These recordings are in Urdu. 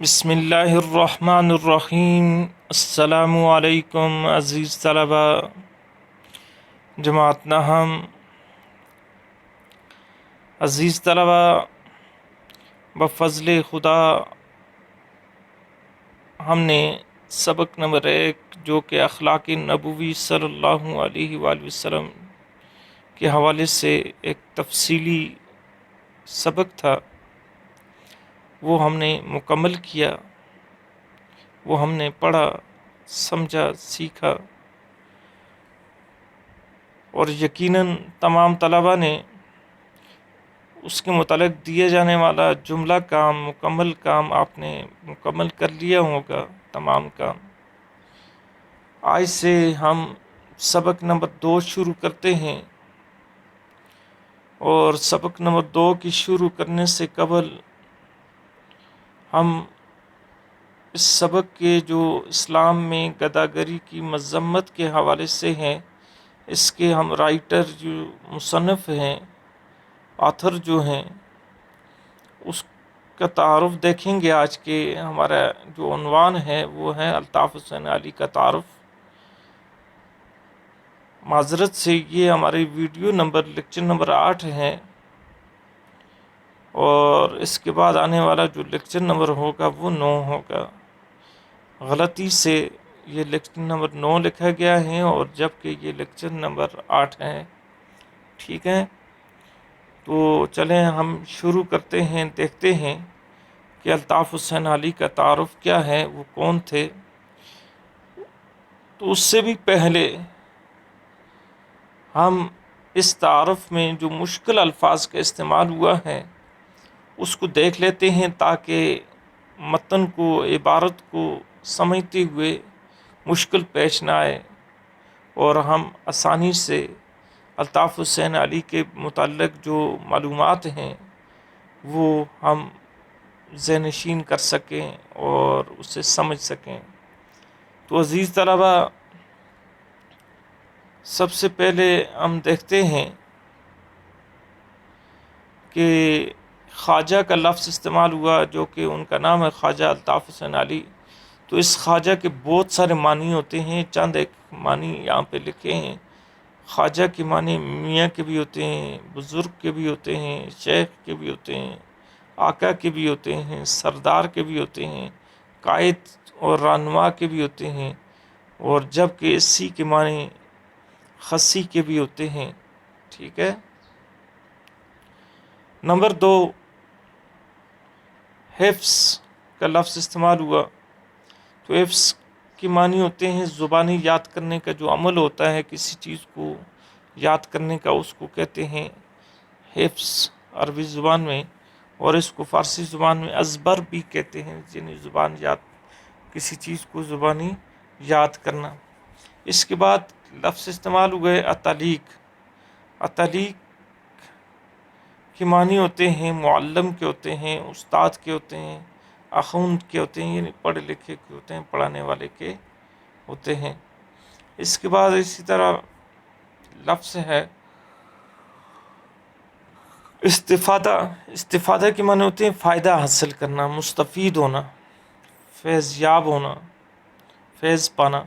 بسم اللہ الرحمن الرحیم۔ السلام علیکم عزیز طلبہ جماعت نہم۔ عزیز طلبہ، بفضل خدا ہم نے سبق نمبر 1 جو کہ اخلاق نبوی صلی اللہ علیہ وآلہ وسلم کے حوالے سے ایک تفصیلی سبق تھا، وہ ہم نے مکمل کیا، وہ ہم نے پڑھا، سمجھا، سیکھا، اور یقیناً تمام طلباء نے اس کے متعلق دیے جانے والا جملہ مکمل کام آپ نے مکمل کر لیا ہوگا، تمام کام۔ آج سے ہم سبق نمبر 2 شروع کرتے ہیں، اور سبق نمبر 2 کی شروع کرنے سے قبل ہم اس سبق کے جو اسلام میں گداگری کی مذمت کے حوالے سے ہیں، اس کے ہم رائٹر جو مصنف ہیں، آتھر جو ہیں، اس کا تعارف دیکھیں گے۔ آج کے ہمارا جو عنوان ہے وہ ہے الطاف حسین علی کا تعارف۔ معذرت سے یہ ہماری ویڈیو نمبر لیکچر نمبر 8 ہے، اور اس کے بعد آنے والا جو لیکچر نمبر ہوگا وہ 9 ہوگا۔ غلطی سے یہ لیکچر نمبر 9 لکھا گیا ہے، اور جبکہ یہ لیکچر نمبر 8 ہے، ٹھیک ہے۔ تو چلیں ہم شروع کرتے ہیں، دیکھتے ہیں کہ الطاف حسین علی کا تعارف کیا ہے، وہ کون تھے۔ تو اس سے بھی پہلے ہم اس تعارف میں جو مشکل الفاظ کا استعمال ہوا ہے اس کو دیکھ لیتے ہیں، تاکہ متن کو، عبارت کو سمجھتے ہوئے مشکل پیش نہ آئے، اور ہم آسانی سے الطاف حسین علی کے متعلق جو معلومات ہیں وہ ہم ذہن نشین کر سکیں اور اسے سمجھ سکیں۔ تو عزیز طلبہ، سب سے پہلے ہم دیکھتے ہیں کہ خواجہ کا لفظ استعمال ہوا، جو کہ ان کا نام ہے خواجہ الطاف حسین علی۔ تو اس خواجہ کے بہت سارے معنی ہوتے ہیں، چند ایک معنی یہاں پہ لکھے ہیں۔ خواجہ کے معنی میاں کے بھی ہوتے ہیں، بزرگ کے بھی ہوتے ہیں، شیخ کے بھی ہوتے ہیں، آقا کے بھی ہوتے ہیں، سردار کے بھی ہوتے ہیں، قائد اور رہنما کے بھی ہوتے ہیں، اور جبکہ اسی کے معنی خصی کے بھی ہوتے ہیں، ٹھیک ہے۔ نمبر 2، حفظ کا لفظ استعمال ہوا۔ تو حفظ کے معنی ہوتے ہیں زبانی یاد کرنے کا جو عمل ہوتا ہے، کسی چیز کو یاد کرنے کا، اس کو کہتے ہیں حفظ عربی زبان میں، اور اس کو فارسی زبان میں ازبر بھی کہتے ہیں، یعنی زبان یاد، کسی چیز کو زبانی یاد کرنا۔ اس کے بعد لفظ استعمال ہوئے اتالیق۔ اتالیق کے معنی ہوتے ہیں معلم کے ہوتے ہیں، استاد کے ہوتے ہیں، اخوند کے ہوتے ہیں، یعنی پڑھے لکھے کے ہوتے ہیں، پڑھانے والے کے ہوتے ہیں۔ اس کے بعد اسی طرح لفظ ہے استفادہ۔ استفادہ کے معنی ہوتے ہیں فائدہ حاصل کرنا، مستفید ہونا، فیض یاب ہونا، فیض پانا۔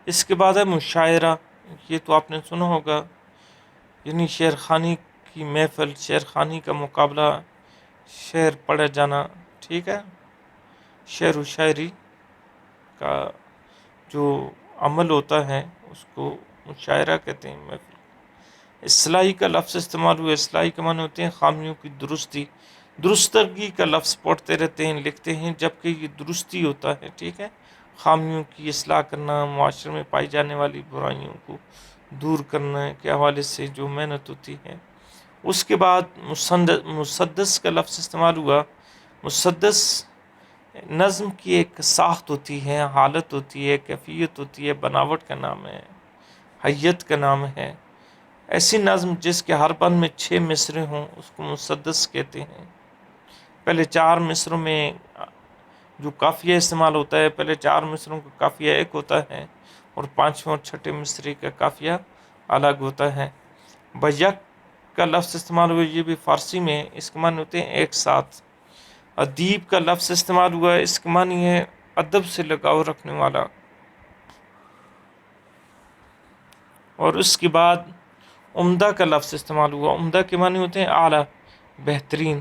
اس کے بعد ہے مشاعرہ۔ یہ تو آپ نے سنا ہوگا، یعنی شعر خوانی کی محفل، شعر خوانی کا مقابلہ، شعر پڑھا جانا، ٹھیک ہے۔ شعر و شاعری کا جو عمل ہوتا ہے اس کو مشاعرہ کہتے ہیں، محفل۔ اصلاحی کا لفظ استعمال ہوا۔ اصلاحی کے معنی ہوتے ہیں خامیوں کی درستی۔ درستگی کا لفظ پڑھتے رہتے ہیں، لکھتے ہیں، جبکہ یہ درستی ہوتا ہے، ٹھیک ہے۔ خامیوں کی اصلاح کرنا، معاشرے میں پائی جانے والی برائیوں کو دور کرنے کے حوالے سے جو محنت ہوتی ہے۔ اس کے بعد مسدس کا لفظ استعمال ہوا۔ مسدس نظم کی ایک ساخت ہوتی ہے، حالت ہوتی ہے، کیفیت ہوتی ہے، بناوٹ کا نام ہے، حیت کا نام ہے۔ ایسی نظم جس کے ہر بند میں 6 مصرے ہوں اس کو مسدس کہتے ہیں۔ پہلے 4 مصروں میں جو قافیہ استعمال ہوتا ہے، پہلے 4 مصروں کا قافیہ ایک ہوتا ہے، اور 5ویں اور 6ٹھے مصرے کا قافیہ الگ ہوتا ہے۔ بیک کا لفظ استعمال ہوئے، یہ بھی فارسی میں، اس کے معنی ہوتے ہیں ایک ساتھ۔ ادیب کا لفظ استعمال ہوا ہے، اس کے معنی ہے ادب سے لگاؤ رکھنے والا. اور اس کے بعد عمدہ کا لفظ استعمال ہوا. عمدہ کے معنی ہوتے ہیں اعلیٰ، بہترین.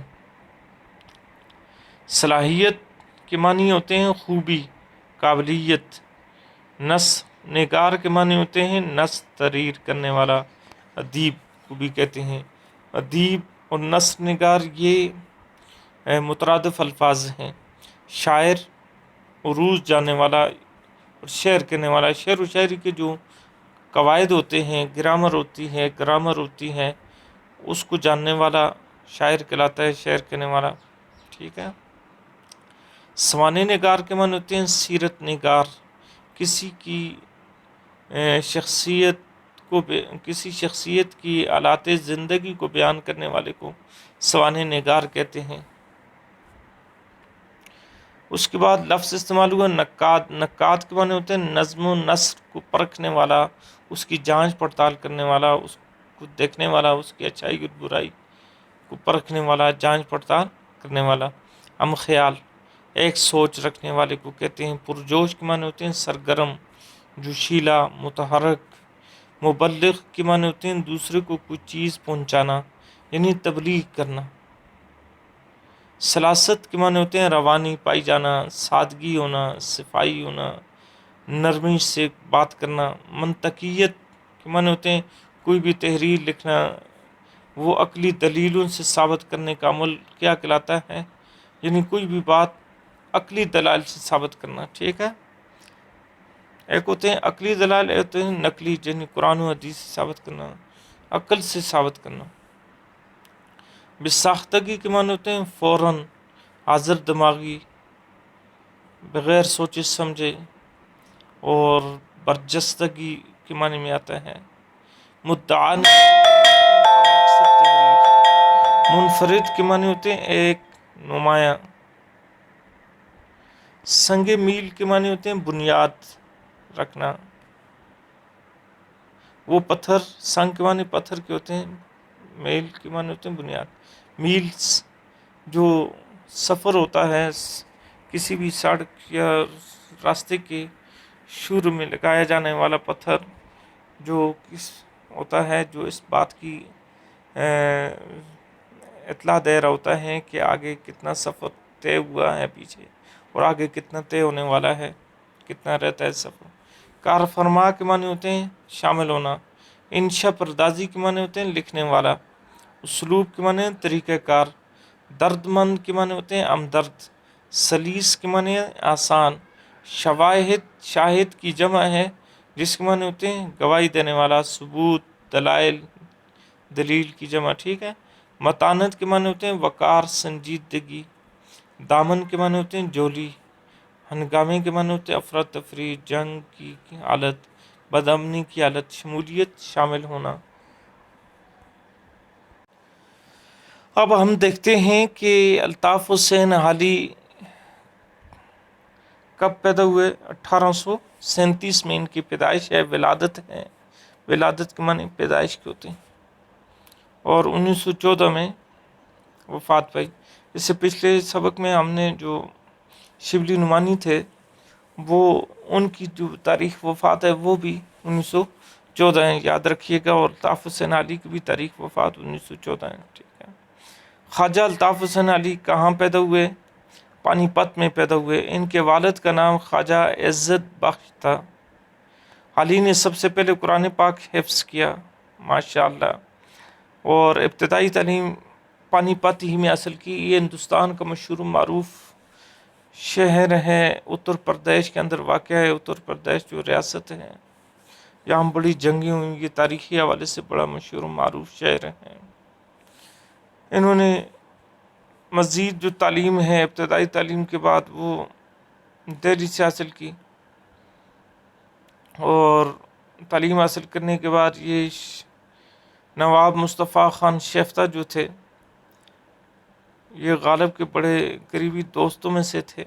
صلاحیت کے معنی ہوتے ہیں خوبی، قابلیت. نثر نگار کے معنی ہوتے ہیں نثر تحریر کرنے والا، ادیب کو بھی کہتے ہیں. ادیب اور نثر نگار یہ مترادف الفاظ ہیں. شاعر عروج جانے والا اور شعر کہنے والا. شعر و شاعری کے جو قواعد ہوتے ہیں، گرامر ہوتی ہے، اس کو جاننے والا شاعر کہلاتا ہے، شعر کہنے والا. ٹھیک ہے. سوانح نگار کے معنی ہوتے ہیں سیرت نگار. کسی شخصیت کی حالات زندگی کو بیان کرنے والے کو سوانح نگار کہتے ہیں. اس کے بعد لفظ استعمال ہوا نقاد. نقاد کے معنی ہوتے ہیں نظم و نثر کو پرکھنے والا، اس کی جانچ پڑتال کرنے والا، اس کو دیکھنے والا، اس کی اچھائی اور برائی کو پرکھنے والا، جانچ پڑتال کرنے والا. ہم خیال ایک سوچ رکھنے والے کو کہتے ہیں. پرجوش کے معنی ہوتے ہیں سرگرم، جوشیلا، متحرک. مبلغ کے معنی ہوتے ہیں دوسرے کو کوئی چیز پہنچانا، یعنی تبلیغ کرنا. سلاست کے معنی ہوتے ہیں روانی پائی جانا، سادگی ہونا، صفائی ہونا، نرمی سے بات کرنا. منطقیت کے معنی ہوتے ہیں کوئی بھی تحریر لکھنا، وہ عقلی دلیلوں سے ثابت کرنے کا عمل کیا کہلاتا ہے، یعنی کوئی بھی بات عقلی دلائل سے ثابت کرنا. ٹھیک ہے. ایک ہوتے ہیں عقلی دلائل، ایک ہوتے ہیں نقلی، یعنی قرآن و حدیث سے ثابت کرنا، عقل سے ثابت کرنا. بساختگی کے معنی ہوتے ہیں فوراً، حاضر دماغی، بغیر سوچے سمجھے. اور برجستگی کے معنی میں آتا ہے مدعا. منفرد کے معنی ہوتے ہیں ایک، نمایاں. سنگ میل کے معنی ہوتے ہیں بنیاد رکھنا. وہ پتھر، سنگ کے معنی پتھر کے ہوتے ہیں، میل کے معنی ہوتے ہیں بنیاد. میلز جو سفر ہوتا ہے، کسی بھی سڑک یا راستے کے شروع میں لگایا جانے والا پتھر جو ہوتا ہے، جو اس بات کی اطلاع دے رہا ہوتا ہے کہ آگے کتنا سفر طے ہوا ہے پیچھے، اور آگے کتنا طے ہونے والا ہے، کتنا رہتا ہے سفر. کار فرما کے معنی ہوتے ہیں شامل ہونا. انشا پردازی کے معنی ہوتے ہیں لکھنے والا. اسلوب کے معنی طریقہ کار. درد مند کے معنی ہوتے ہیں ہمدرد. سلیس کے معنی آسان. شاہد کی جمع ہے جس کے معنی ہوتے ہیں گواہی دینے والا. ثبوت، دلائل، دلیل کی جمع. ٹھیک ہے. متانت کے معنی ہوتے ہیں وقار، سنجیدگی. دامن کے معنی ہوتے ہیں جولی. ہنگامے کے معنی ہوتے ہیں افراتفری، جنگ کی حالت، بدامنی کی حالت. شمولیت، شامل ہونا. اب ہم دیکھتے ہیں کہ الطاف حسین حالی کب پیدا ہوئے. 1837 میں ان کی پیدائش ہے. ولادت ہے، ولادت کے معنی پیدائش کے ہوتے ہیں. اور 1914 میں وفات پائی. اس سے پچھلے سبق میں ہم نے جو شبلی نعمانی تھے، وہ ان کی جو تاریخ وفات ہے وہ بھی 1914 ہے، یاد رکھیے گا. اور الطاف حسین علی کی بھی تاریخ وفات 1914 ہے. ٹھیک ہے. خواجہ الطاف حسین علی کہاں پیدا ہوئے؟ پانی پت میں پیدا ہوئے. ان کے والد کا نام خواجہ عزت بخش تھا. علی نے سب سے پہلے قرآن پاک حفظ کیا، ماشاءاللہ. اور ابتدائی تعلیم پانی پت ہی میں حاصل کی. یہ ہندوستان کا مشہور معروف شہر ہے، اتر پردیش کے اندر واقع ہے. اتر پردیش جو ریاست ہے، یہاں بڑی جنگیں ہوئی. یہ تاریخی حوالے سے بڑا مشہور معروف شہر ہے. انہوں نے مزید جو تعلیم ہے ابتدائی تعلیم کے بعد وہ دہلی سے حاصل کی. اور تعلیم حاصل کرنے کے بعد یہ نواب مصطفیٰ خان شیفتہ جو تھے، یہ غالب کے بڑے قریبی دوستوں میں سے تھے.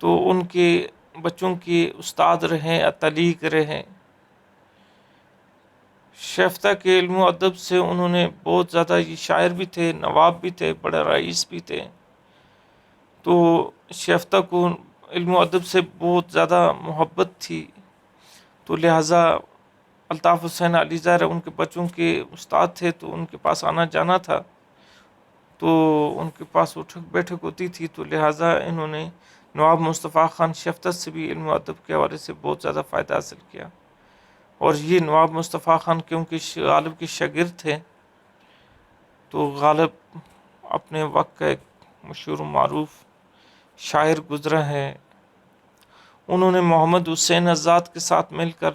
تو ان کے بچوں کے استاد رہے، اتلیق رہے. شیفتہ کے علم و ادب سے انہوں نے بہت زیادہ، یہ شاعر بھی تھے، نواب بھی تھے، بڑے رئیس بھی تھے. تو شیفتہ کو علم و ادب سے بہت زیادہ محبت تھی، تو لہٰذا الطاف حسین علی ظاہر ان کے بچوں کے استاد تھے، تو ان کے پاس آنا جانا تھا، تو ان کے پاس اٹھک بیٹھک ہوتی تھی، تو لہٰذا انہوں نے نواب مصطفیٰ خان شیفتہ سے بھی علم و ادب کے حوالے سے بہت زیادہ فائدہ حاصل کیا۔ اور یہ نواب مصطفیٰ خان کیونکہ غالب کے شاگرد تھے، تو غالب اپنے وقت کا ایک مشہور و معروف شاعر گزرا ہے، انہوں نے محمد حسین آزاد کے ساتھ مل کر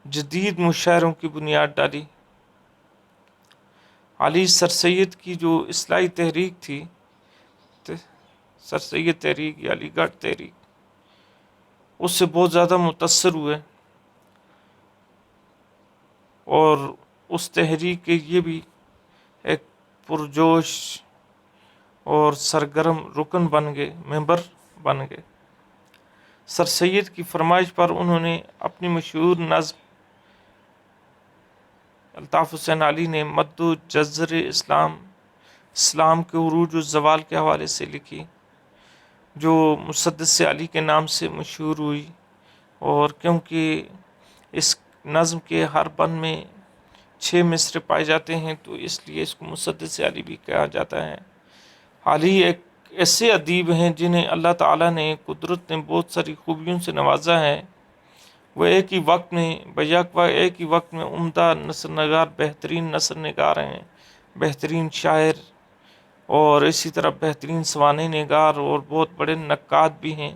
جدید مشاعروں کی بنیاد ڈالی۔ علی سر سید کی جو اصلاحی تحریک تھی، سر سید تحریک یا علی گڑھ تحریک، اس سے بہت زیادہ متاثر ہوئے، اور اس تحریک کے یہ بھی ایک پرجوش اور سرگرم رکن بن گئے، ممبر بن گئے۔ سر سید کی فرمائش پر انہوں نے اپنی مشہور نظم الطاف حسین علی نے مد و جزر اسلام، اسلام کے عروج و زوال کے حوالے سے لکھی، جو مسدس علی کے نام سے مشہور ہوئی، اور کیونکہ اس نظم کے ہر بند میں 6 مصرے پائے جاتے ہیں، تو اس لیے اس کو مسدس علی بھی کہا جاتا ہے۔ علی ایک ایسے ادیب ہیں جنہیں اللہ تعالیٰ نے قدرت نے بہت ساری خوبیوں سے نوازا ہے۔ وہ ایک ہی وقت میں عمدہ نثر نگار، بہترین نثر نگار ہیں، بہترین شاعر، اور اسی طرح بہترین سوانح نگار اور بہت بڑے نقاد بھی ہیں۔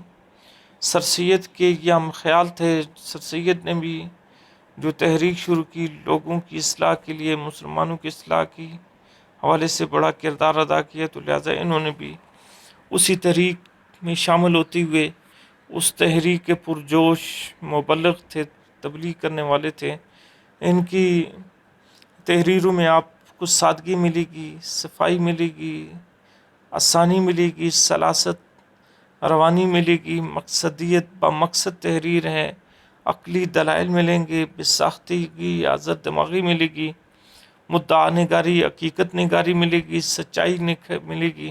سر سید کے یہ ہم خیال تھے، سر سید نے بھی جو تحریک شروع کی لوگوں کی اصلاح کے لیے، مسلمانوں کی اصلاح کی حوالے سے بڑا کردار ادا کیا، تو لہٰذا انہوں نے بھی اسی تحریک میں شامل ہوتے ہوئے اس تحریک کے پرجوش مبلغ تھے، تبلیغ کرنے والے تھے۔ ان کی تحریروں میں آپ کو سادگی ملے گی، صفائی ملے گی، آسانی ملے گی، سلاست روانی ملے گی، مقصدیت بمقصد تحریر ہے، عقلی دلائل ملیں گے، بساختگی آزاد دماغی ملے گی، مدعا نگاری، حقیقت نگاری ملے گی، سچائی ملے گی۔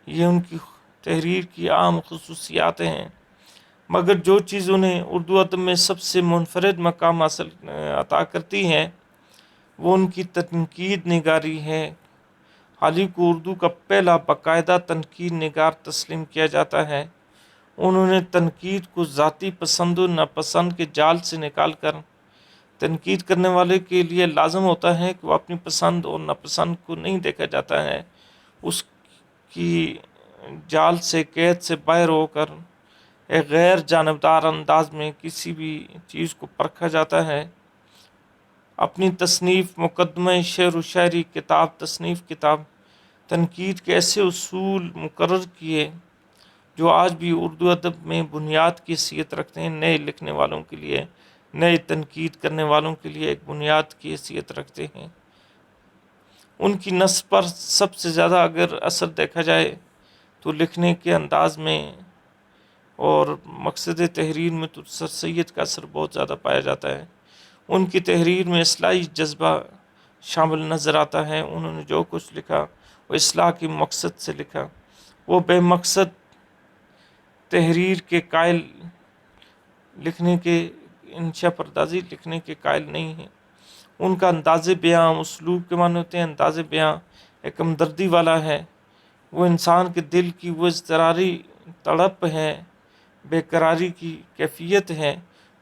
یہ ان کی تحریر کی عام خصوصیات ہیں۔ مگر جو چیز انہیں اردو ادب میں سب سے منفرد مقام عطا کرتی ہے، وہ ان کی تنقید نگاری ہے۔ علی کو اردو کا پہلا باقاعدہ تنقید نگار تسلیم کیا جاتا ہے۔ انہوں نے تنقید کو ذاتی پسند و ناپسند کے جال سے نکال کر، تنقید کرنے والے کے لیے لازم ہوتا ہے کہ وہ اپنی پسند اور ناپسند کو نہیں دیکھا جاتا ہے، اس کی جال سے، قید سے باہر ہو کر ایک غیر جانبدار انداز میں کسی بھی چیز کو پرکھا جاتا ہے۔ اپنی تصنیف، مقدمہ شعر و شاعری، کتاب تصنیف، کتاب تنقید کے ایسے اصول مقرر کیے جو آج بھی اردو ادب میں بنیاد کی حیثیت رکھتے ہیں، نئے لکھنے والوں کے لیے، نئے تنقید کرنے والوں کے لیے ایک بنیاد کی حیثیت رکھتے ہیں۔ ان کی نثر پر سب سے زیادہ اگر اثر دیکھا جائے تو لکھنے کے انداز میں اور مقصد تحریر میں، تو سر سید کا اثر بہت زیادہ پایا جاتا ہے۔ ان کی تحریر میں اصلاحی جذبہ شامل نظر آتا ہے۔ انہوں نے جو کچھ لکھا وہ اصلاح کے مقصد سے لکھا۔ وہ بے مقصد تحریر کے قائل، لکھنے کے انشا پردازی لکھنے کے قائل نہیں ہیں۔ ان کا انداز بیاں، اسلوب کے معنی ہوتے ہیں انداز بیاں، ایک ہمدردی والا ہے۔ وہ انسان کے دل کی وہ اضطراری تڑپ ہے، بے قراری کی کیفیت ہے،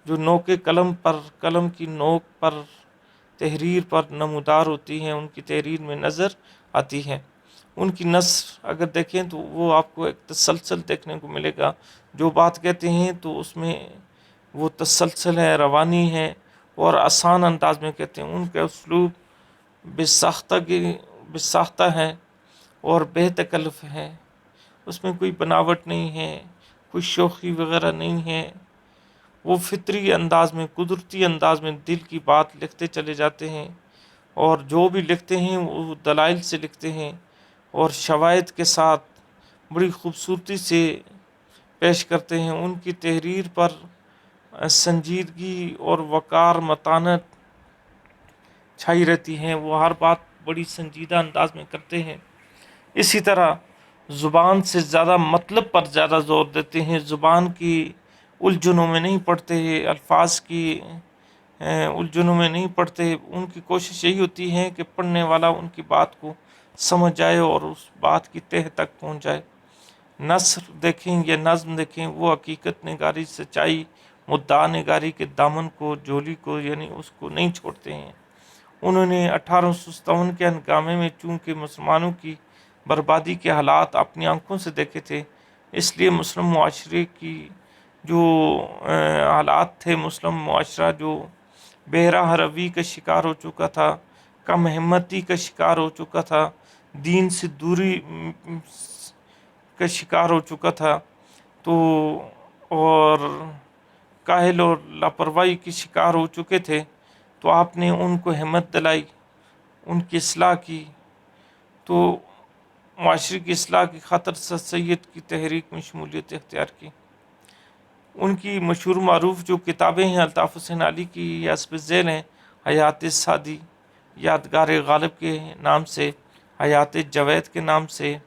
جو نوک قلم پر، قلم کی نوک پر، تحریر پر نمودار ہوتی ہیں، ان کی تحریر میں نظر آتی ہے۔ ان کی نثر اگر دیکھیں تو وہ آپ کو ایک تسلسل دیکھنے کو ملے گا۔ جو بات کہتے ہیں تو اس میں وہ تسلسل ہے، روانی ہے، اور آسان انداز میں کہتے ہیں۔ ان کا اسلوب بے ساختہ ہے اور بے تکلف ہے، اس میں کوئی بناوٹ نہیں ہے، کوئی شوخی وغیرہ نہیں ہے۔ وہ فطری انداز میں، قدرتی انداز میں دل کی بات لکھتے چلے جاتے ہیں، اور جو بھی لکھتے ہیں وہ دلائل سے لکھتے ہیں اور شواہد کے ساتھ بڑی خوبصورتی سے پیش کرتے ہیں۔ ان کی تحریر پر سنجیدگی اور وقار، متانت چھائی رہتی ہیں، وہ ہر بات بڑی سنجیدہ انداز میں کرتے ہیں۔ اسی طرح زبان سے زیادہ مطلب پر زیادہ زور دیتے ہیں، زبان کی الجھنوں میں نہیں پڑتے ہیں، الفاظ کی الجھنوں میں نہیں پڑتے۔ ان کی کوشش یہی ہوتی ہے کہ پڑھنے والا ان کی بات کو سمجھ جائے اور اس بات کی تہ تک پہنچ جائے۔ نثر دیکھیں یا نظم دیکھیں، وہ حقیقت نگاری، سچائی، مدعا نگاری کے دامن کو، جولی کو، یعنی اس کو نہیں چھوڑتے ہیں۔ انہوں نے 1857 کے ہنگامے میں چونکہ مسلمانوں کی بربادی کے حالات اپنی آنکھوں سے دیکھے تھے، اس لیے مسلم معاشرے کی جو حالات تھے، مسلم معاشرہ جو بے راہ روی کا شکار ہو چکا تھا، کم ہمتی کا شکار ہو چکا تھا، دین سے دوری کا شکار ہو چکا تھا، تو اور کاہل اور لاپرواہی کی شکار ہو چکے تھے، تو آپ نے ان کو ہمت دلائی، ان کی اصلاح کی۔ تو معاشرے کی اصلاح کی خاطر سر سید کی تحریک میں شمولیت اختیار کی۔ ان کی مشہور معروف جو کتابیں ہیں الطاف حسین علی کی، یہ حسب ذیل ہیں: حیات سعدی، یادگار غالب کے نام سے، حیات جوید کے نام سے،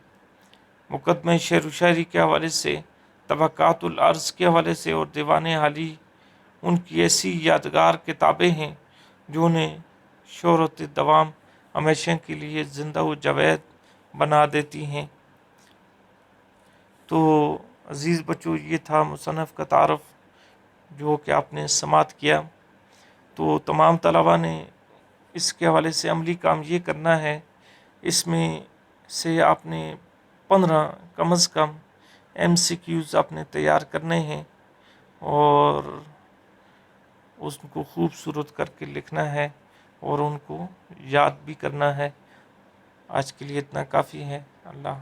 مقدمہ شعر و شاعری کے حوالے سے، طبقات الارض کے حوالے سے، اور دیوان حالی۔ ان کی ایسی یادگار کتابیں ہیں جو انہیں شہرت دوام ہمیشہ کے لیے زندہ و جاوید بنا دیتی ہیں۔ تو عزیز بچوں، یہ تھا مصنف کا تعارف جو کہ آپ نے سماعت کیا۔ تو تمام طلباء نے اس کے حوالے سے عملی کام یہ کرنا ہے، اس میں سے آپ نے 15 کم از کم MCQs آپ نے تیار کرنے ہیں اور اس کو خوبصورت کر کے لکھنا ہے اور ان کو یاد بھی کرنا ہے۔ آج کے لیے اتنا کافی ہے۔ اللہ